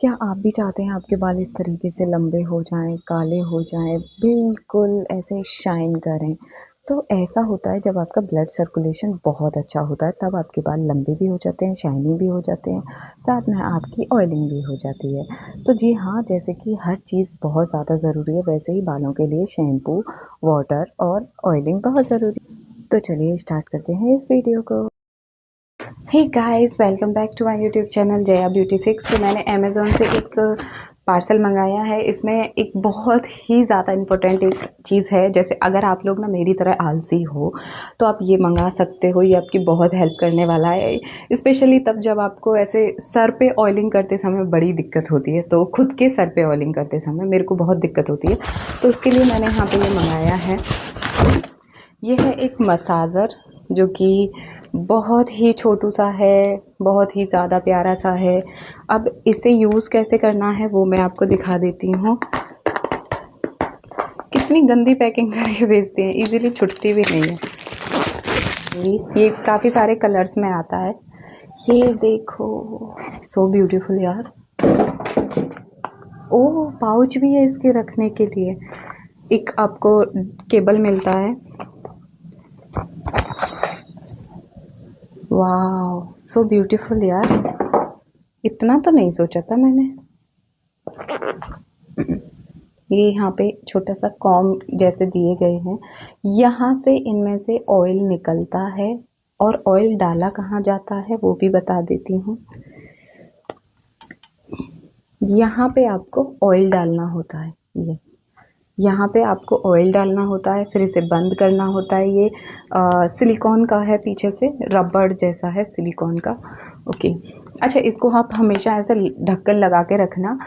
क्या आप भी चाहते हैं आपके बाल इस तरीके से लंबे हो जाएँ, काले हो जाएँ, बिल्कुल ऐसे शाइन करें? तो ऐसा होता है जब आपका ब्लड सर्कुलेशन बहुत अच्छा होता है, तब आपके बाल लंबे भी हो जाते हैं, शाइनी भी हो जाते हैं, साथ में आपकी ऑयलिंग भी हो जाती है। तो जी हाँ, जैसे कि हर चीज़ बहुत ज़्यादा ज़रूरी है, वैसे ही बालों के लिए शैम्पू, वाटर और ऑयलिंग बहुत ज़रूरी है। तो चलिए स्टार्ट करते हैं इस वीडियो को। Hey guys, welcome back to my YouTube channel Jaya beauty six. तो मैंने अमेज़ॉन से एक पार्सल मंगाया है। इसमें एक बहुत ही ज़्यादा इम्पोर्टेंट एक चीज़ है। जैसे अगर आप लोग ना मेरी तरह आलसी हो तो आप ये मंगा सकते हो, ये आपकी बहुत हेल्प करने वाला है। स्पेशली तब जब आपको ऐसे सर पे ऑयलिंग करते समय बड़ी दिक्कत होती है। तो खुद के सर पे ऑयलिंग करते समय मेरे को बहुत दिक्कत होती है, तो उसके लिए मैंने यहाँ पे ये मंगाया है। ये है एक मसाजर जो कि बहुत ही छोटू सा है, बहुत ही ज़्यादा प्यारा सा है। अब इसे यूज़ कैसे करना है वो मैं आपको दिखा देती हूँ। कितनी गंदी पैकिंग करके भेजते हैं, इजीली छुटती भी नहीं है। ये काफ़ी सारे कलर्स में आता है। ये देखो, सो ब्यूटीफुल यार। ओह, पाउच भी है इसके रखने के लिए। एक आपको केबल मिलता है। वाह, सो ब्यूटीफुल यार। इतना तो नहीं सोचा था मैंने। ये यहाँ पे छोटा सा कॉम जैसे दिए गए हैं। यहाँ से इनमें से ऑयल निकलता है और ऑयल डाला कहाँ जाता है वो भी बता देती हूँ। यहाँ पे आपको ऑयल डालना होता है। ये यहाँ पे आपको ऑयल डालना होता है, फिर इसे बंद करना होता है। ये सिलिकॉन का है, पीछे से रबड़ जैसा है सिलिकॉन का। ओके, अच्छा, इसको आप हमेशा ऐसे ढक्कन लगा के रखना।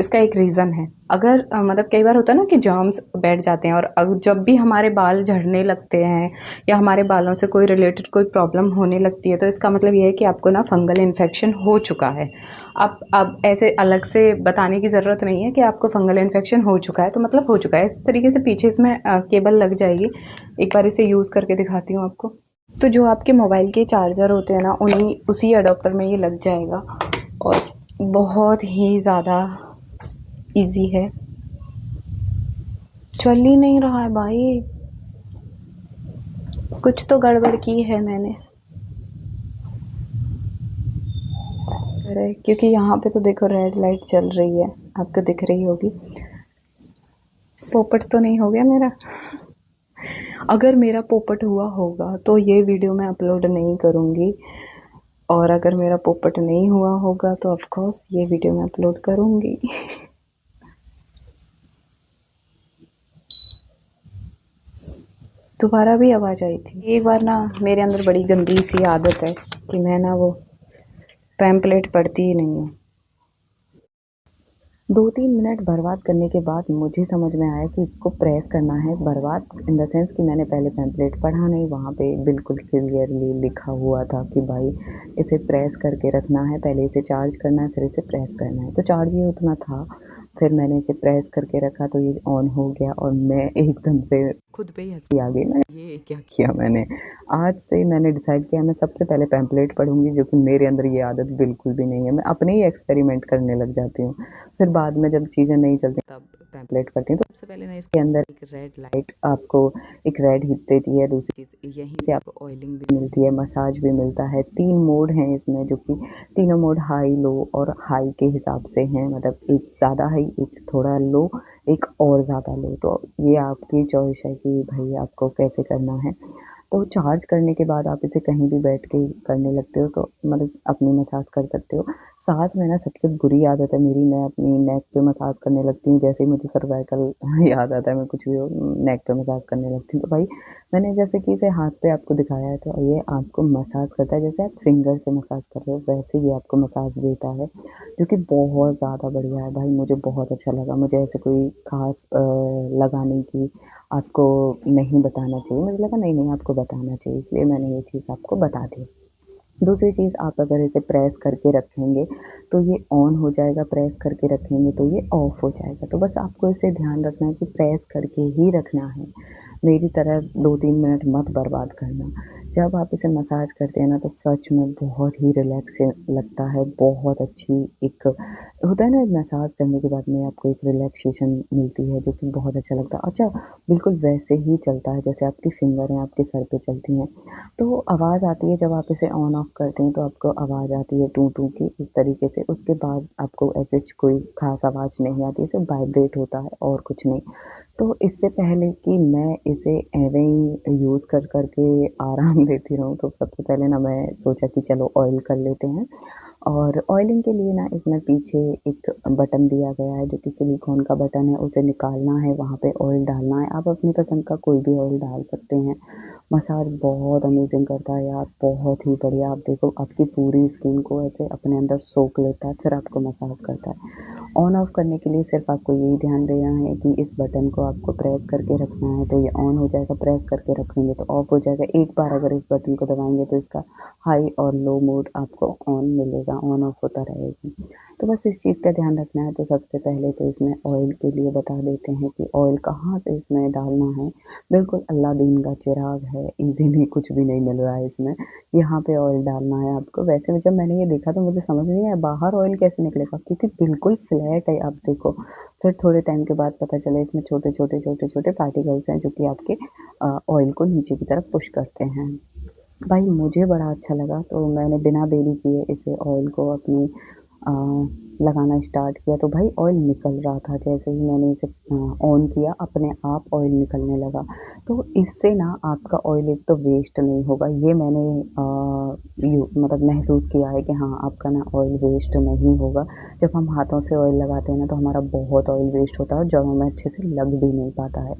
इसका एक रीज़न है। अगर मतलब कई बार होता है ना कि जर्म्स बैठ जाते हैं, और जब भी हमारे बाल झड़ने लगते हैं या हमारे बालों से कोई रिलेटेड कोई प्रॉब्लम होने लगती है, तो इसका मतलब ये है कि आपको ना फंगल इन्फेक्शन हो चुका है। अब ऐसे अलग से बताने की ज़रूरत नहीं है कि आपको फंगल इन्फेक्शन हो चुका है, तो मतलब हो चुका है। इस तरीके से पीछे इसमें केबल लग जाएगी। एक बार इसे यूज़ करके दिखाती हूँ आपको। तो जो आपके मोबाइल के चार्जर होते हैं ना, उसी अडोप्टर में ये लग जाएगा। और बहुत ही ज़्यादा इजी है। चल ही नहीं रहा है भाई, कुछ तो गड़बड़ की है मैंने। अरे, क्योंकि यहाँ पे तो देखो रेड लाइट चल रही है, आपको दिख रही होगी। पोपट तो नहीं हो गया मेरा? अगर मेरा पोपट हुआ होगा तो ये वीडियो मैं अपलोड नहीं करूँगी, और अगर मेरा पोपट नहीं हुआ होगा तो ऑफ कोर्स ये वीडियो मैं अपलोड करूँगी। दोबारा भी आवाज़ आई थी। एक बार ना मेरे अंदर बड़ी गंदी सी आदत है कि मैं ना वो पैम्पलेट पढ़ती ही नहीं हूँ। 2-3 मिनट बर्बाद करने के बाद मुझे समझ में आया कि इसको प्रेस करना है। बर्बाद इन द सेंस कि मैंने पहले पैम्पलेट पढ़ा नहीं, वहाँ पे बिल्कुल क्लियरली लिखा हुआ था कि भाई इसे प्रेस करके रखना है, पहले इसे चार्ज करना है, फिर इसे प्रेस करना है। तो चार्ज ही उतना था, फिर मैंने इसे प्रेस करके रखा तो ये ऑन हो गया, और मैं एकदम से खुद पे ही हंसी आ गई। मैं ये क्या किया मैंने। आज से मैंने डिसाइड किया मैं सबसे पहले पैम्पलेट पढ़ूंगी, जो कि मेरे अंदर ये आदत बिल्कुल भी नहीं है। मैं अपने ही एक्सपेरिमेंट करने लग जाती हूँ, फिर बाद में जब चीज़ें नहीं चलती तब पैम्पलेट पढ़ती हूँ। तो सबसे पहले ना इसके अंदर एक रेड लाइट आपको एक रेड हिट देती है। दूसरी चीज़, यहीं से आपको ऑयलिंग भी मिलती है, मसाज भी मिलता है। 3 मोड हैं इसमें, जो कि तीनों मोड हाई, लो और हाई के हिसाब से हैं। मतलब एक ज़्यादा हाई, एक थोड़ा लो, एक और ज़्यादा लो। तो ये आपकी चॉइस है कि भाई आपको कैसे करना है। तो चार्ज करने के बाद आप इसे कहीं भी बैठ के करने लगते हो, तो मतलब अपनी मसाज कर सकते हो। साथ में ना सबसे बुरी आदत है मेरी, मैं अपनी नेक पे मसाज करने लगती हूँ। जैसे ही मुझे सर्वाइकल याद आता है, मैं कुछ भी हो नेक पे मसाज करने लगती हूँ। तो भाई मैंने जैसे कि इसे हाथ पे आपको दिखाया है, तो ये आपको मसाज करता है जैसे आप फिंगर से मसाज कर रहे हो, वैसे ही आपको मसाज देता है, जो कि बहुत ज़्यादा बढ़िया है। भाई मुझे बहुत अच्छा लगा। मुझे ऐसे कोई ख़ास लगाने की आपको नहीं बताना चाहिए, मुझे लगा नहीं नहीं आपको बताना चाहिए, इसलिए मैंने ये चीज़ आपको बता दी। दूसरी चीज़, आप अगर इसे प्रेस करके रखेंगे तो ये ऑन हो जाएगा, प्रेस करके रखेंगे तो ये ऑफ हो जाएगा। तो बस आपको इसे ध्यान रखना है कि प्रेस करके ही रखना है, मेरी तरह 2-3 मिनट मत बर्बाद करना। जब आप इसे मसाज करते हैं ना तो सच में बहुत ही रिलैक्स लगता है, बहुत अच्छी एक होता है ना मसाज करने के बाद में आपको एक रिलैक्सेशन मिलती है जो कि बहुत अच्छा लगता है। अच्छा, बिल्कुल वैसे ही चलता है जैसे आपकी फिंगर हैं आपके सर पे चलती हैं। तो आवाज़ आती है जब आप इसे ऑन ऑफ करते हैं तो आपको आवाज़ आती है टू टू की इस तरीके से। उसके बाद आपको ऐसे कोई ख़ास आवाज़ नहीं आती, सिर्फ़ वाइब्रेट होता है और कुछ नहीं। तो इससे पहले कि मैं इसे ऐवे ही यूज़ कर के आराम लेती रहूँ, तो सबसे पहले ना मैं सोचा कि चलो ऑयल कर लेते हैं। और ऑयलिंग के लिए ना इसमें पीछे एक बटन दिया गया है जो कि सिलिकॉन का बटन है, उसे निकालना है, वहाँ पे ऑयल डालना है। आप अपनी पसंद का कोई भी ऑयल डाल सकते हैं। मसाज बहुत अमेज़िंग करता है यार, बहुत ही बढ़िया। आप देखो आपकी पूरी स्किन को ऐसे अपने अंदर सोख लेता है, फिर आपको मसाज करता है। ऑन ऑफ करने के लिए सिर्फ़ आपको यही ध्यान देना है कि इस बटन को आपको प्रेस करके रखना है, तो ये ऑन हो जाएगा, प्रेस करके रखेंगे तो ऑफ हो जाएगा। एक बार अगर इस बटन को दबाएँगे तो इसका हाई और लो मोड आपको ऑन मिलेगा, ऑन ऑफ होता रहेगा। तो बस इस चीज़ का ध्यान रखना है। तो सबसे पहले तो इसमें ऑयल के लिए बता देते हैं कि ऑयल कहाँ से इसमें डालना है। बिल्कुल अल्लादीन का चिराग है, ईज़िली कुछ भी नहीं मिल रहा है इसमें। यहाँ पे ऑयल डालना है आपको। वैसे में जब मैंने ये देखा तो मुझे समझ नहीं आया बाहर ऑयल कैसे निकलेगा, क्योंकि बिल्कुल फ्लैट है। आप देखो, फिर थोड़े टाइम के बाद पता चला इसमें छोटे-छोटे, छोटे-छोटे पार्टिकल्स हैं जो कि आपके ऑयल को नीचे की तरफ पुश करते हैं। भाई मुझे बड़ा अच्छा लगा तो मैंने बिना देरी किए इसे ऑयल को अपनी अ, लगाना स्टार्ट किया। तो भाई ऑयल निकल रहा था, जैसे ही मैंने इसे ऑन किया अपने आप ऑयल निकलने लगा। तो इससे ना आपका ऑयल एक तो वेस्ट नहीं होगा, ये मैंने मतलब महसूस किया है कि हाँ, आपका ना ऑयल वेस्ट नहीं होगा। जब हम हाथों से ऑयल लगाते हैं ना तो हमारा बहुत ऑयल वेस्ट होता है और जड़ों में अच्छे से लग भी नहीं पाता है।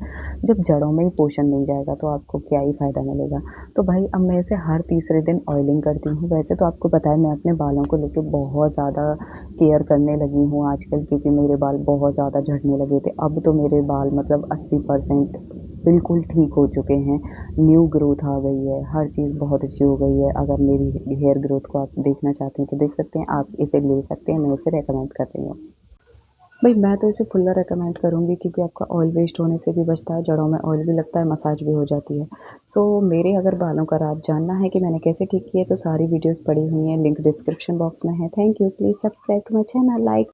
जब जड़ों में ही पोषण नहीं जाएगा तो आपको क्या ही फ़ायदा मिलेगा। तो भाई अब मैं इसे हर तीसरे दिन ऑयलिंग करती हूँ। वैसे तो आपको पता है मैं अपने बालों को लेके बहुत ज़्यादा केयर करने लगी हूँ आजकल, क्योंकि मेरे बाल बहुत ज़्यादा झड़ने लगे थे। अब तो मेरे बाल मतलब 80% बिल्कुल ठीक हो चुके हैं। न्यू ग्रोथ आ गई है, हर चीज़ बहुत अच्छी हो गई है। अगर मेरी हेयर ग्रोथ को आप देखना चाहते हैं तो देख सकते हैं, आप इसे ले सकते हैं, मैं इसे रिकमेंड कर रही हूँ। भई मैं तो इसे फुल्ला रिकमेंड करूँगी क्योंकि आपका ऑयल वेस्ट होने से भी बचता है, जड़ों में ऑयल भी लगता है, मसाज भी हो जाती है। सो मेरे अगर बालों का राज जानना है कि मैंने कैसे ठीक किए तो सारी वीडियोज़ पड़ी हुई हैं, लिंक डिस्क्रिप्शन बॉक्स में है। Thank you, please subscribe to my channel, like